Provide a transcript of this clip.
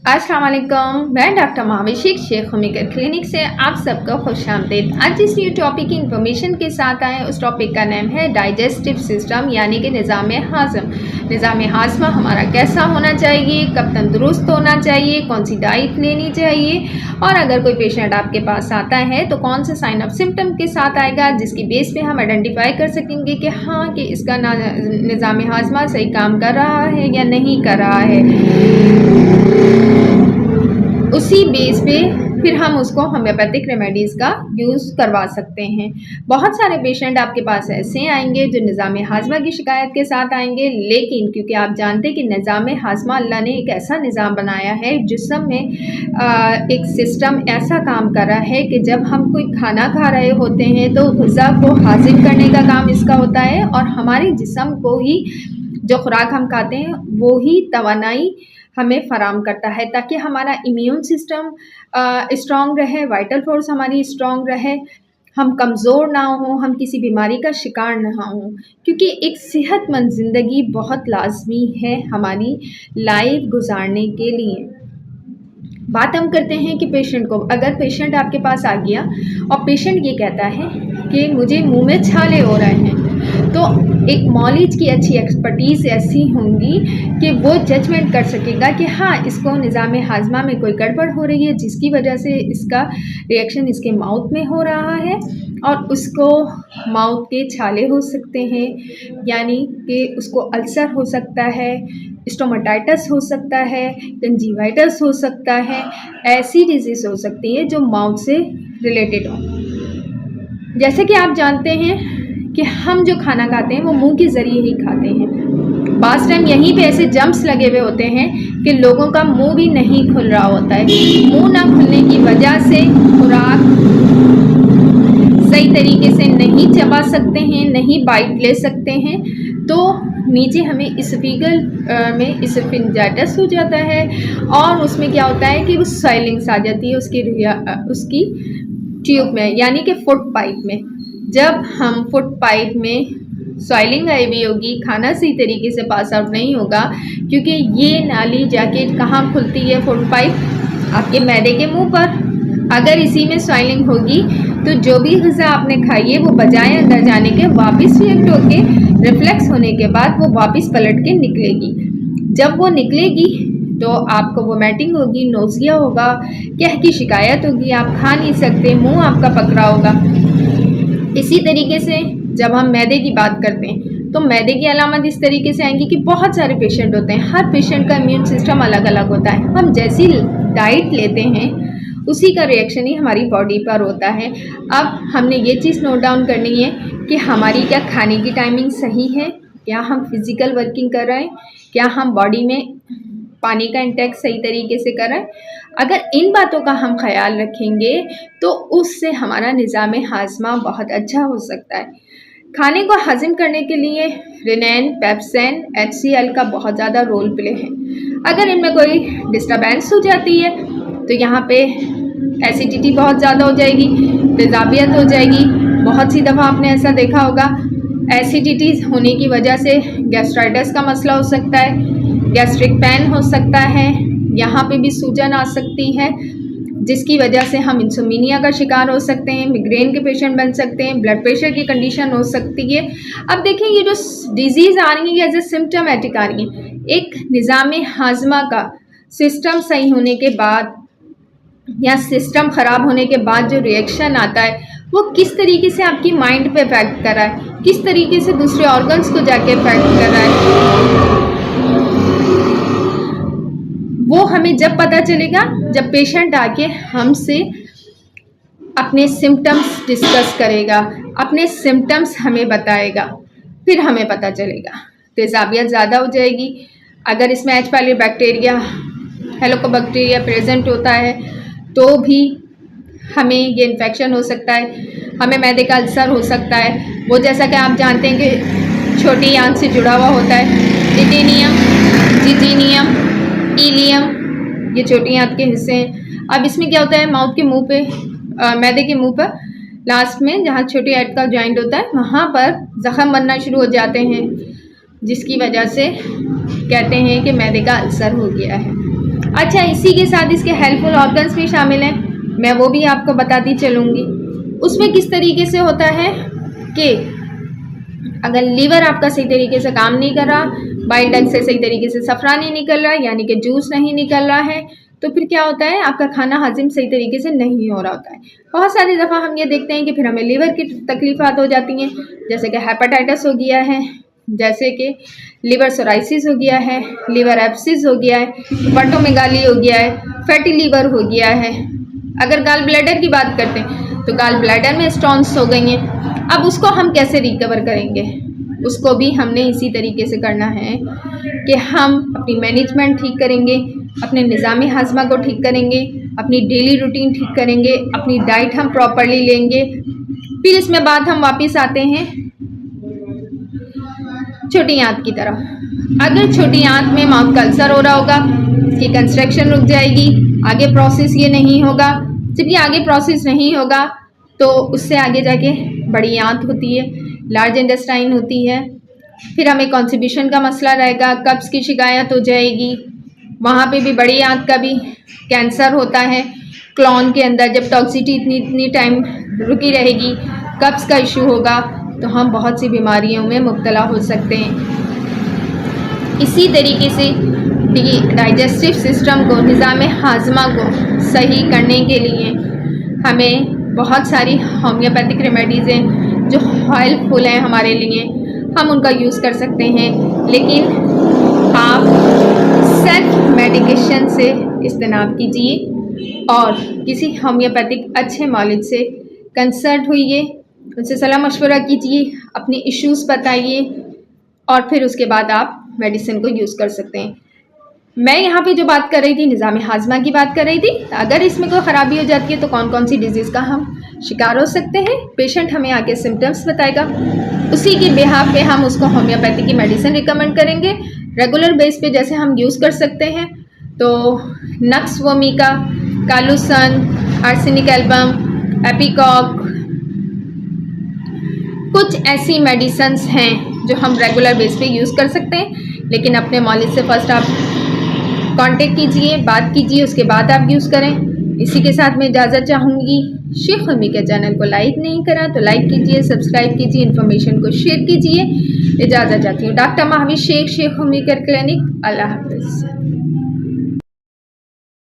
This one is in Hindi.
अस्सलाम वालेकुम। मैं डॉक्टर माविशिक शेख उमिकर क्लिनिक से आप सबको खुशामदीद। आज जिस न्यू टॉपिक की इन्फॉर्मेशन के साथ आए उस टॉपिक का नाम है डाइजेस्टिव सिस्टम यानी कि निज़ाम हाज़म। निज़ाम हाज़मा हमारा कैसा होना चाहिए, कब तंदुरुस्त होना चाहिए, कौन सी डाइट लेनी चाहिए, और अगर कोई पेशेंट आपके पास आता है तो कौन से साइन ऑफ सिम्टम के साथ आएगा जिसकी बेस पे हम आइडेंटिफाई कर सकेंगे कि हाँ कि इसका निज़ाम हाज़मा सही काम कर रहा है या नहीं कर रहा है। उसी बेस पे फिर हम उसको होम्योपैथिक रेमेडीज़ का यूज़ करवा सकते हैं। बहुत सारे पेशेंट आपके पास ऐसे आएंगे जो निज़ाम हाज़मा की शिकायत के साथ आएंगे, लेकिन क्योंकि आप जानते हैं कि निज़ाम हाज़मा अल्लाह ने एक ऐसा निज़ाम बनाया है जिस्म में एक सिस्टम ऐसा काम कर रहा है कि जब हम कोई खाना खा रहे होते हैं तो ग़िज़ा को हाज़िम करने का काम इसका होता है, और हमारे जिस्म को ही जो खुराक हम खाते हैं वो ही तवानाई हमें फ़राहम करता है ताकि हमारा इम्यून सिस्टम स्ट्रॉन्ग रहे, वाइटल फोर्स हमारी स्ट्रॉन्ग रहे, हम कमज़ोर ना हों, हम किसी बीमारी का शिकार ना हों। क्योंकि एक सेहतमंद ज़िंदगी बहुत लाजमी है हमारी लाइफ गुजारने के लिए। बात हम करते हैं कि पेशेंट को, अगर पेशेंट आपके पास आ गया और पेशेंट ये कहता है कि मुझे मुंह में छाले हो रहे हैं, तो एक मौलिज की अच्छी एक्सपर्टीज़ ऐसी होंगी कि वो जजमेंट कर सकेगा कि हाँ इसको निज़ाम हाज़मा में कोई गड़बड़ हो रही है जिसकी वजह से इसका रिएक्शन इसके माउथ में हो रहा है, और उसको माउथ के छाले हो सकते हैं, यानी कि उसको अल्सर हो सकता है, स्टोमाटाइटिस हो सकता है, कंजीवाइटिस हो सकता है। ऐसी डिजीज़ हो सकती है जो माउथ से रिलेटेड हो। जैसे कि आप जानते हैं कि हम जो खाना खाते हैं वो मुंह के ज़रिए ही खाते हैं। बास टाइम यहीं पे ऐसे जम्प्स लगे हुए होते हैं कि लोगों का मुंह भी नहीं खुल रहा होता है। मुंह ना खुलने की वजह से खुराक सही तरीके से नहीं चबा सकते हैं, नहीं बाइट ले सकते हैं, तो नीचे हमें इसफिगल में इसफिंजाइटिस हो जाता है, और उसमें क्या होता है कि वो स्वेलिंग्स आ जाती है उसकी ट्यूब में, यानी कि फूड पाइप में। जब हम फूड पाइप में स्वेलिंग आई हुई होगी, खाना सही तरीके से पास आउट नहीं होगा, क्योंकि ये नाली जाके कहाँ खुलती है फूड पाइप, आपके मैदे के मुंह पर। अगर इसी में स्वेलिंग होगी तो जो भी ग़िज़ा आपने खाई है वो बजाय अंदर जाने के वापस रिएक्ट होके रिफ्लेक्स होने के बाद वो वापस पलट के निकलेगी। जब वो निकलेगी तो आपको वोमिटिंग होगी, नोज़िया होगा, कह की शिकायत होगी, आप खा नहीं सकते, मुंह आपका पकड़ा होगा। इसी तरीके से जब हम मैदे की बात करते हैं तो मैदे की अलामत इस तरीके से आएंगी कि बहुत सारे पेशेंट होते हैं, हर पेशेंट का इम्यून सिस्टम अलग अलग होता है। हम जैसी डाइट लेते हैं उसी का रिएक्शन ही हमारी बॉडी पर होता है। अब हमने ये चीज़ नोट डाउन करनी है कि हमारी क्या खाने की टाइमिंग सही है, क्या हम फिज़िकल वर्किंग कर रहे हैं, क्या हम बॉडी में पानी का इंटेक सही तरीके से कर रहे हैं। अगर इन बातों का हम ख्याल रखेंगे तो उससे हमारा निज़ाम हाज़मा बहुत अच्छा हो सकता है। खाने को हज़म करने के लिए रेनिन, पेप्सिन, HCl का बहुत ज़्यादा रोल प्ले है। अगर इनमें कोई डिस्टर्बेंस हो जाती है तो यहाँ पे एसिडिटी बहुत ज़्यादा हो जाएगी, तेज़ाबियत हो जाएगी। बहुत सी दफ़ा आपने ऐसा देखा होगा, एसिडिटी होने की वजह से गैस्ट्राइटिस का मसला हो सकता है, गैस्ट्रिक पेन हो सकता है, यहाँ पे भी सूजन आ सकती है जिसकी वजह से हम इंसोमिनिया का शिकार हो सकते हैं, मिग्रेन के पेशेंट बन सकते हैं, ब्लड प्रेशर की कंडीशन हो सकती है। अब देखिए ये जो डिजीज़ आ रही है एज ए सिम्टमेटिक आ रही है, एक निज़ाम हाज़मा का सिस्टम सही होने के बाद या सिस्टम ख़राब होने के बाद जो रिएक्शन आता है वो किस तरीके से आपकी माइंड पे इफेक्ट कर रहा है, किस तरीके से दूसरे ऑर्गन्स को जाके इफेक्ट कर रहा है, वो हमें जब पता चलेगा जब पेशेंट आके हमसे अपने सिम्टम्स डिस्कस करेगा, अपने सिम्टम्स हमें बताएगा, फिर हमें पता चलेगा। तेज़ाबियत ज़्यादा हो जाएगी अगर इसमें H. pylori बैक्टीरिया, हेलिकोबैक्टीरिया प्रेजेंट होता है तो भी हमें ये इन्फेक्शन हो सकता है, हमें मैदे का अल्सर हो सकता है। वो जैसा कि आप जानते हैं कि छोटी आंत से जुड़ा हुआ होता है, डिटेनियम, जिजीनियम, इलियम, ये छोटी आंत के हिस्से हैं। अब इसमें क्या होता है, माउथ के मुंह पे, मैदे के मुंह पर लास्ट में जहाँ छोटी आंत का जॉइंट होता है वहाँ पर ज़ख़म बनना शुरू हो जाते हैं, जिसकी वजह से कहते हैं कि मैदे का अल्सर हो गया है। अच्छा, इसी के साथ इसके हेल्पफुल ऑर्गन्स भी शामिल हैं, मैं वो भी आपको बताती चलूँगी। उसमें किस तरीके से होता है कि अगर लीवर आपका सही तरीके से काम नहीं कर रहा, बाइल डक्ट से सही तरीके से सफरा नहीं निकल रहा, यानी कि जूस नहीं निकल रहा है, तो फिर क्या होता है, आपका खाना हजम सही तरीके से नहीं हो रहा होता है। बहुत सारी दफ़ा हम ये देखते हैं कि फिर हमें लीवर की तकलीफ़ात हो जाती हैं, जैसे कि हेपेटाइटिस हो गया है, जैसे कि लिवर सोराइसिस हो गया है, लिवर एब्सिस हो गया है, बटोमेगाली हो गया है, फैटी लीवर हो गया है। अगर गाल ब्लैडर की बात करते हैं तो गाल ब्लैडर में स्टोन्स हो गई हैं। अब उसको हम कैसे रिकवर करेंगे, उसको भी हमने इसी तरीके से करना है कि हम अपनी मैनेजमेंट ठीक करेंगे, अपने निज़ाम हाज़मा को ठीक करेंगे, अपनी डेली रूटीन ठीक करेंगे, अपनी डाइट हम प्रॉपरली लेंगे। फिर इसमें बाद हम वापस आते हैं छोटी आंत की तरफ। अगर छोटी आंत में माउथ का अल्सर हो रहा होगा, इसकी कंस्ट्रक्शन रुक जाएगी, आगे प्रोसेस ये नहीं होगा। जब ये आगे प्रोसेस नहीं होगा तो उससे आगे जाके बड़ी आंत होती है, लार्ज इंटेस्टाइन होती है, फिर हमें कॉन्स्टिपेशन का मसला रहेगा, कब्ज़ की शिकायत हो जाएगी, वहाँ पे भी बड़ी आंत का भी कैंसर होता है। क्लॉन के अंदर जब टॉक्सिटी इतनी टाइम रुकी रहेगी, कब्ज़ का इशू होगा, तो हम बहुत सी बीमारियों में मुब्तला हो सकते हैं। इसी तरीके से डाइजेस्टिव सिस्टम को, निज़ाम हाज़मा को सही करने के लिए हमें बहुत सारी होम्योपैथिक रेमेडीज़ हैं जो हेल्पफुल हैं हमारे लिए, हम उनका यूज़ कर सकते हैं। लेकिन आप सेल्फ मेडिकेशन से इज्तनाब कीजिए और किसी होम्योपैथिक अच्छे मालिज से कंसल्ट होइए, उनसे सलाह मशवरा कीजिए, अपने इश्यूज़ बताइए और फिर उसके बाद आप मेडिसिन को यूज़ कर सकते हैं। मैं यहाँ पे जो बात कर रही थी, निज़ाम हाज़मा की बात कर रही थी। अगर इसमें कोई ख़राबी हो जाती है तो कौन कौन सी डिजीज़ का हम शिकार हो सकते हैं, पेशेंट हमें आके सिम्टम्स बताएगा, उसी के बिहाफ पे हम उसको होम्योपैथी की मेडिसिन रिकमेंड करेंगे। रेगुलर बेस पे जैसे हम यूज़ कर सकते हैं तो nux vomica, कालूसन, arsenic album, ipecac, कुछ ऐसी मेडिसिन्स हैं जो हम रेगुलर बेस पे यूज़ कर सकते हैं। लेकिन अपने मालिज से फर्स्ट आप कांटेक्ट कीजिए, बात कीजिए, उसके बाद आप यूज़ करें। इसी के साथ मैं इजाज़त चाहूँगी। शेख उम्मी के चैनल को लाइक नहीं करा तो लाइक कीजिए, सब्सक्राइब कीजिए, इन्फॉर्मेशन को शेयर कीजिए। इजाज़त चाहती हूँ। डॉक्टर महावीर शेख उम्मी केयर क्लिनिक। अल्लाह हाफ़िज़।